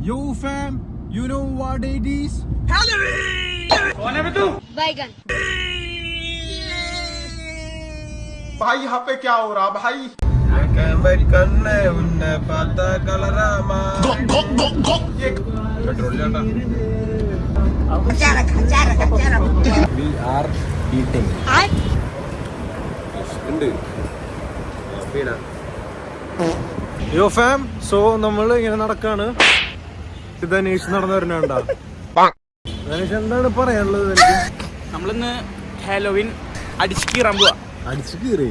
Yo fam, you know what it is? Halloween! कौन है बे तू? बैगन। भाई यहाँ पे क्या हो रहा भाई? पेट्रोल जाता। We are eating. യോ ഫാം, സോ നമ്മൾ ഇങ്ങനെ നടക്കാണ്. ധനീഷ് നടന്നു വരുന്നുണ്ടാ. ധനീഷ് എന്താണ് പറയാനുള്ളത്? നമ്മളിന്ന് ഹാലോവിൻ അടിച്ചു കീറാൻ പോവാ. അടിച്ചു കീറി.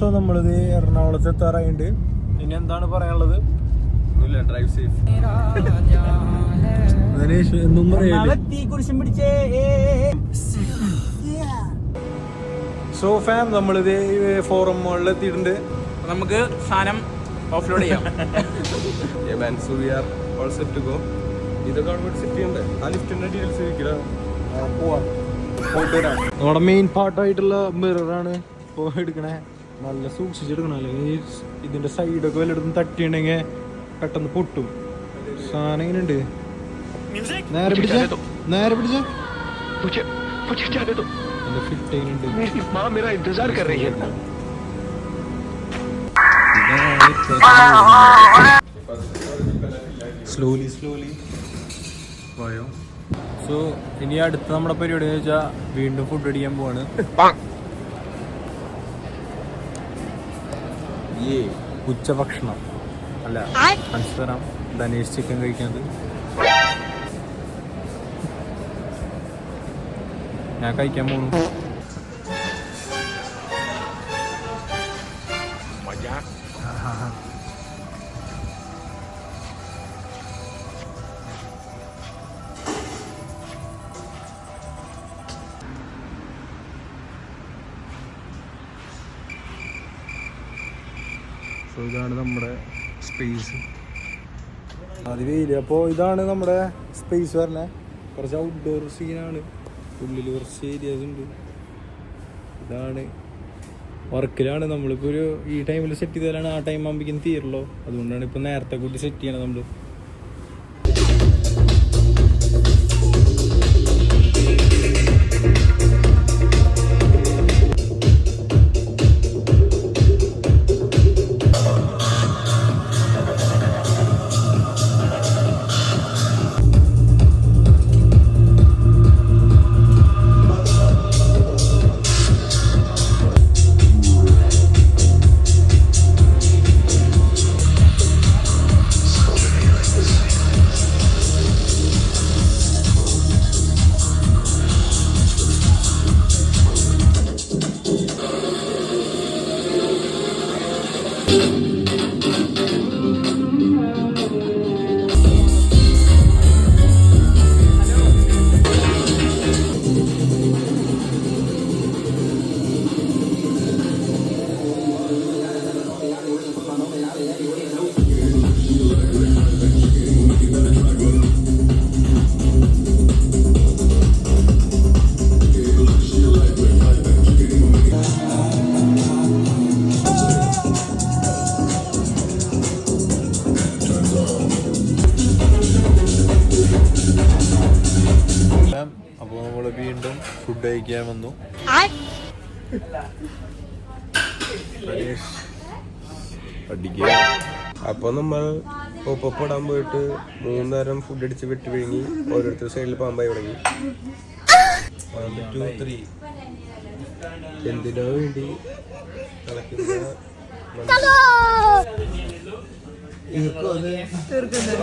സോ നമ്മളിത് എറണാകുളത്ത് എത്താറായിട്ടുണ്ട്. ഇനി എന്താണ് പറയാനുള്ളത്? Drive safe. ധനീഷ് എന്നും പറയല്ലേ. സോ ഫാം, നമ്മളിത് ഫോറം മോളിൽ എത്തിയിട്ടുണ്ട്. നമുക്ക് സാധനം ഓഫ്ലോഡ് ചെയ്യാം. So we are all set to go. ഇതൊക്കെ അവിടെ സെറ്റ് ചെയ്യണ്ടേ? ആ ലിഫ്റ്റിന്റെ ഡീറ്റെയിൽസ് ചോദിക്കലാ. നമ്മുടെ മെയിൻ പാർട്ടായിട്ടുള്ള മിററാണ് ഇപ്പോൾ എടുക്കണേ. നല്ല സൂക്ഷിച്ചെടുക്കണം, അല്ലെങ്കിൽ ഇതിന്റെ സൈഡൊക്കെ വല്ലയിടത്തും തട്ടിയുണ്ടെങ്കിൽ പെട്ടെന്ന് പൊട്ടും. സാധനം ഇങ്ങനെ ഉണ്ട്. നേരെ പിടിച്ച ഫിറ്റ് ചെയ്യുന്നുണ്ട്. സ്ലോലി പോയോ. സോ ഇനി അടുത്ത നമ്മുടെ പരിപാടി എന്ന് വെച്ചാൽ വീണ്ടും ഫുഡ് അടിക്കാൻ പോവാണ്. ഉച്ചഭക്ഷണം അല്ല, മനസ്സിലാം. ധനേഷ് ചിക്കൻ കഴിക്കുന്നത്, ഞാൻ കഴിക്കാൻ പോണു. സോ ഇതാണ് നമ്മുടെ സ്പേസ്. അത് വെയില്. അപ്പോൾ ഇതാണ് നമ്മുടെ സ്പേസ് പറഞ്ഞത്. കുറച്ച് ഔട്ട്ഡോർ സീനാണ്. ഉള്ളിൽ കുറച്ച് ഏരിയാസ് ഉണ്ട്. ഇതാണ് വർക്കിലാണ്. നമ്മളിപ്പോൾ ഒരു ഈ ടൈമിൽ സെറ്റ് ചെയ്താലാണ് ആ ടൈം ആകുമ്പോഴേക്കും തീരുള്ളൂ. അതുകൊണ്ടാണ് ഇപ്പോൾ നേരത്തെ കൂട്ടി സെറ്റ് ചെയ്യണം നമ്മൾ. അപ്പോൾ നമ്മൾ വീണ്ടും ഫുഡ് കഴിക്കാൻ വന്നു. അപ്പൊ നമ്മൾ പോപ്പ് ഇടാൻ പോയിട്ട് 3 നേരം ഫുഡ് അടിച്ച് വെട്ടി വിഴുങ്ങി. ഓരോരുത്തർ സൈഡിൽ പാമ്പായി തുടങ്ങി. 1 2 3 എന്തിനോ വേണ്ടി തീർക്കുന്നത്